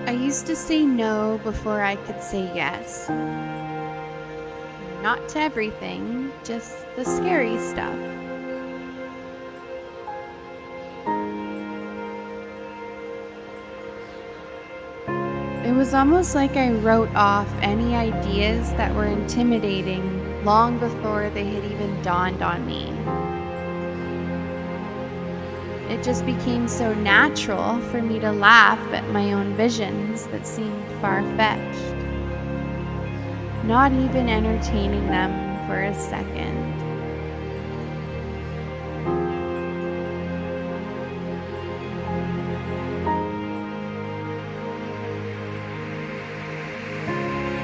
I used to say no before I could say yes. Not to everything, just the scary stuff. It was almost like I wrote off any ideas that were intimidating long before they had even dawned on me. It just became so natural for me to laugh at my own visions that seemed far-fetched, not even entertaining them for a second.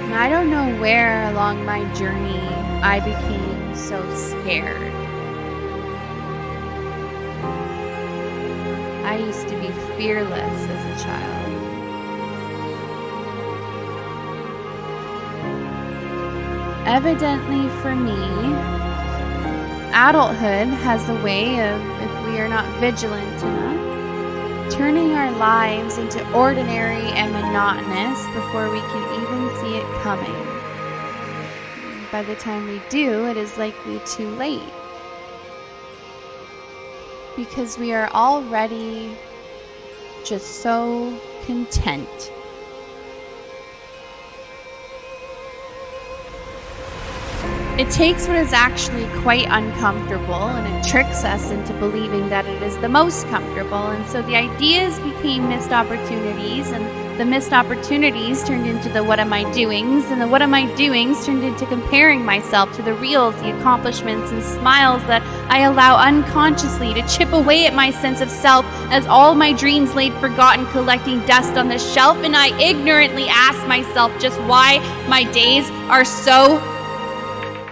And I don't know where along my journey I became so scared. I used to be fearless as a child. Evidently for me, adulthood has a way of, if we are not vigilant enough, turning our lives into ordinary and monotonous before we can even see it coming. By the time we do, it is likely too late, because we are already just so content. It takes what is actually quite uncomfortable and it tricks us into believing that it is the most comfortable, and so the ideas became missed opportunities, and the missed opportunities turned into the what am I doings, and the what am I doings turned into comparing myself to the reels, the accomplishments and smiles that I allow unconsciously to chip away at my sense of self as all my dreams laid forgotten collecting dust on the shelf, and I ignorantly ask myself just why my days are so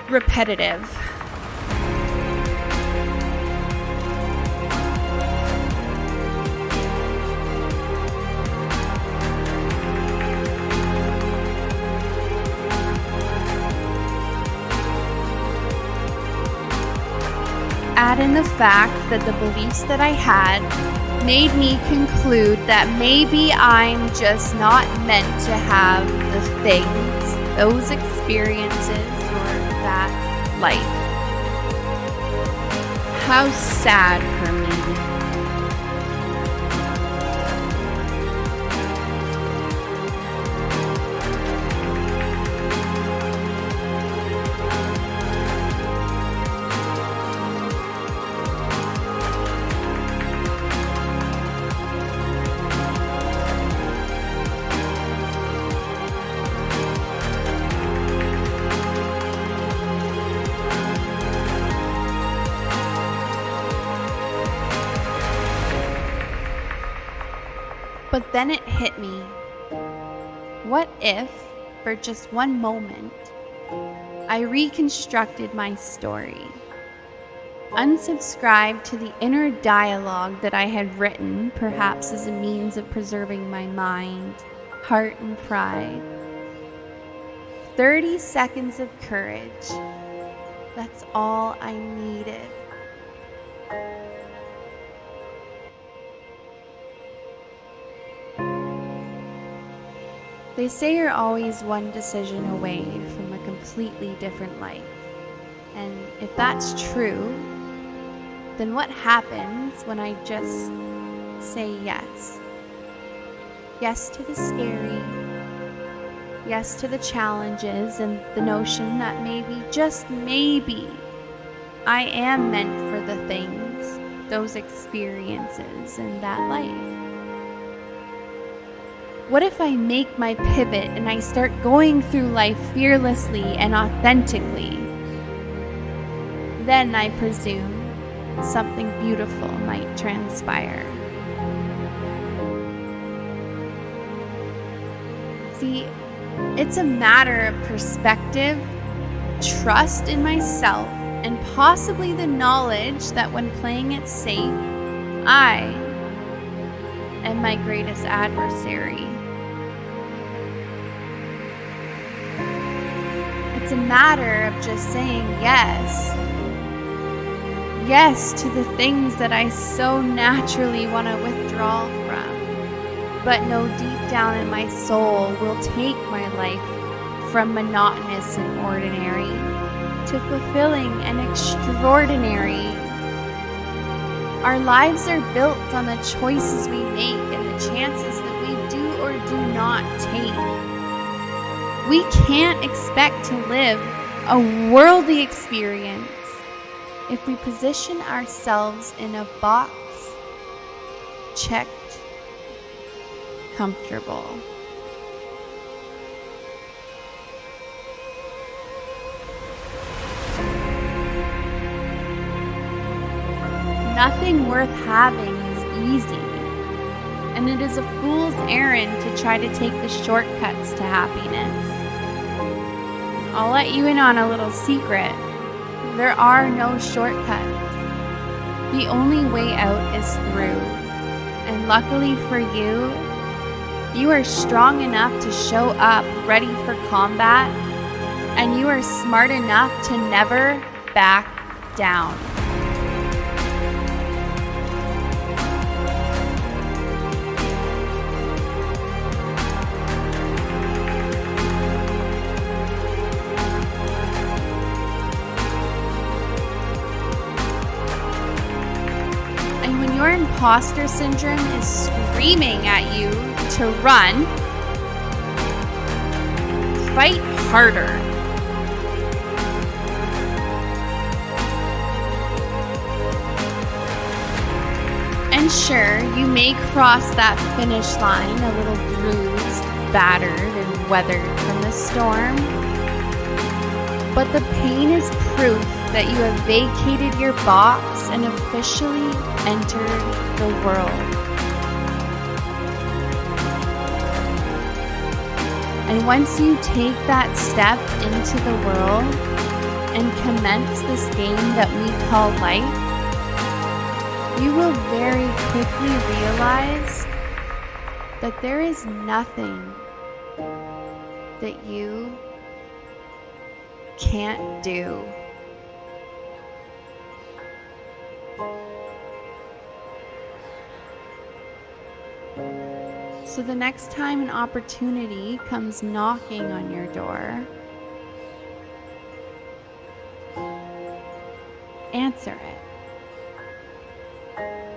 repetitive. Add in the fact that the beliefs that I had made me conclude that maybe I'm just not meant to have the things, those experiences, or that life. How sad for me. But then it hit me. What if, for just one moment, I reconstructed my story, unsubscribed to the inner dialogue that I had written, perhaps as a means of preserving my mind, heart, and pride? 30 seconds of courage. That's all I needed. They say you're always one decision away from a completely different life. And if that's true, then what happens when I just say yes? Yes to the scary, yes to the challenges, and the notion that maybe, just maybe, I am meant for the things, those experiences, and that life. What if I make my pivot and I start going through life fearlessly and authentically? Then I presume something beautiful might transpire. See, it's a matter of perspective, trust in myself, and possibly the knowledge that when playing it safe, I am my greatest adversary. It's a matter of just saying yes. yes to the things that I so naturally want to withdraw from, but know deep down in my soul will take my life from monotonous and ordinary to fulfilling and extraordinary. Our lives are built on the choices we make and the chances that we do or do not take. We can't expect to live a worldly experience if we position ourselves in a box checked comfortable. Nothing worth having is easy, and it is a fool's errand to try to take the shortcuts to happiness. I'll let you in on a little secret. There are no shortcuts. The only way out is through. And luckily for you, you are strong enough to show up ready for combat, and you are smart enough to never back down. Your imposter syndrome is screaming at you to run, fight harder. And sure, you may cross that finish line a little bruised, battered, and weathered from the storm, but the pain is proof that you have vacated your box and officially entered the world. And once you take that step into the world and commence this game that we call life, you will very quickly realize that there is nothing that you can't do. So the next time an opportunity comes knocking on your door, answer it.